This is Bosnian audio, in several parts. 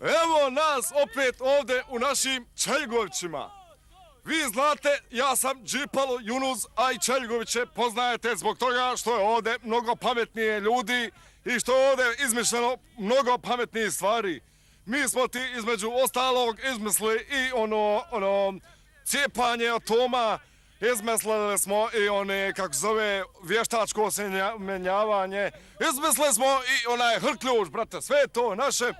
Evo nas opet ovdje u našim Čelgovićima. Vi znate, ja sam Džipalo Yunus, a i Čelgoviće poznajete zbog toga što je ovdje mnogo pametnije ljudi i što je ovdje izmišljeno mnogo pametnije stvari. Mi smo ti između ostalog izmislili i ono cijepanje atoma, izmislili smo i one, kako zove, vještačko osemenjavanje, izmislili smo i onaj hrključ, brate, sve to naše.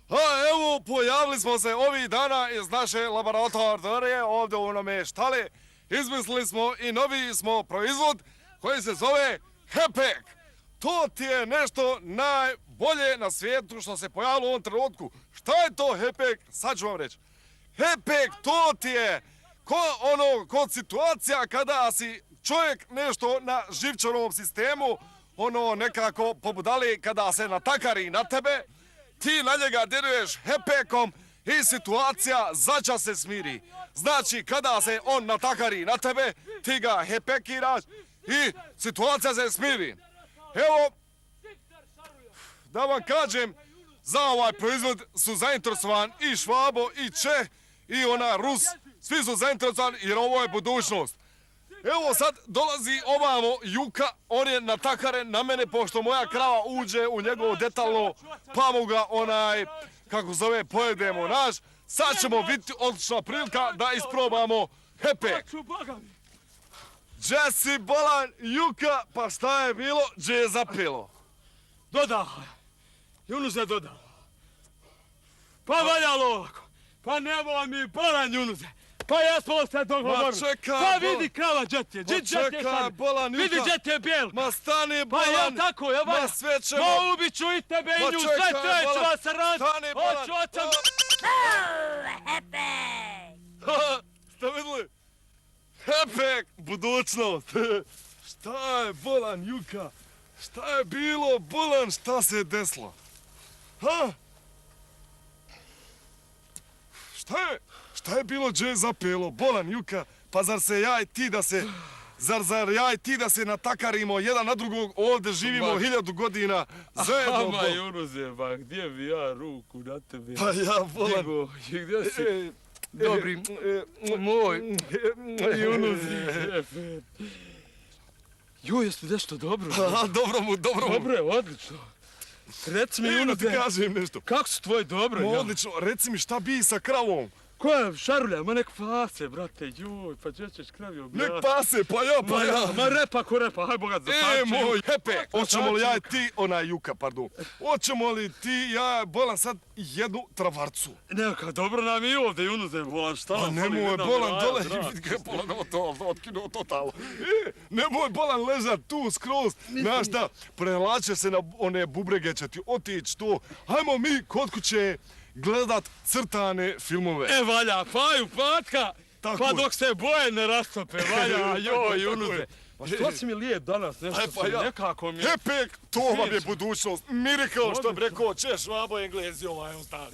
A evo, pojavili smo se ovih dana iz naše laboratorije ovdje u onome štale. Izmislili smo i novi smo proizvod koji se zove HEPEK. To ti je nešto najbolje na svijetu što se pojavilo u ovom trenutku. Šta je to HEPEK? Sad ću vam reći. HEPEK, to ti je kod situacija kada si čovjek nešto na živčanom sistemu, nekako pobudali kada se natakari na tebe, ti na njega diruješ HEPEKom i situacija začas se smiri. Znači, kada se on natakari na tebe, ti ga HEPEKiraš i situacija se smiri. Evo, da vam kažem, za ovaj proizvod su zainteresovan i Švabo, i Čeh, i Rus. Svi su zainteresovani jer ovo je budućnost. Evo sad dolazi ovamo Juka, on je natakaren na mene pošto moja krava uđe u njegovo detalno, pa mu ga pojedemo naš. Sad ćemo biti odlična prilika da isprobamo HEPEK. Gdje si bolan, Juka, pa šta je bilo, gdje je zapilo? Dodao, Yunus je dodao. Pa valjalo ovako, pa nemoj mi bolan, Yunuse. Pa jesmo se dogovorili. Pa vidi krava gdje ti je. Vidi gdje ti je bijelka. Ma stani bolan. Pa jel tako, jel valja? Ma sve ćemo. Ma ubiću i tebe i nju, sve ću vas raditi. Stani bolan. Hoću očem. Ste vidjeli? HEPEK, budućnost. Šta je bolan, Juka? Šta je bilo, bolan, šta se je desilo? Ha? Šta je bilo, gdje je zapelo? Bolan, Juka, pa zar ja i ti da se natakarimo jedan na drugog, ovdje živimo 1000 godina zajedno? Ama, Yunuse, ba, gdje bi ja ruku na tebe? Pa ja, bolan. Gdje si? Dobri, moj, Yunuse. Joj, jesi nešto dobro? Dobro mu. Dobro je, odlično. Reci mi, Yunuse. Da ti kažem nešto. Kako su tvoje dobro? Odlično, reci mi šta bi sa kravom? Koja šarulja? Ma nek pase, brate, joj, pa gdje ćeš kravi objasniti? Nek pase, pa ja. Ma repa ko repa, haj bogat zapači. Moj HEPEK, hoćemo li ja i ti, Juka, pardon, hoćemo li ti, ja, bolan sad jednu travarcu? Neka, dobro nam i ovdje, Yunuse, bolan, šta vam fali? Nemoj, bolan, dole, vidi ga, bolan, otkinuo totalno. Nemoj, bolan, ležat tu skroz, znaš šta, prelače se na one bubrege, će ti otići to, hajmo mi kod kuće gledat crtane filmove. Valja, paju patka, pa dok se boje ne rastope, valja, joj, Yunuse. Pa što si mi lijep danas, nešto si nekako mi... HEPEK, to vam je budućnost, miracle, što bi rekao Češ, Švabo, Englezi, ostali.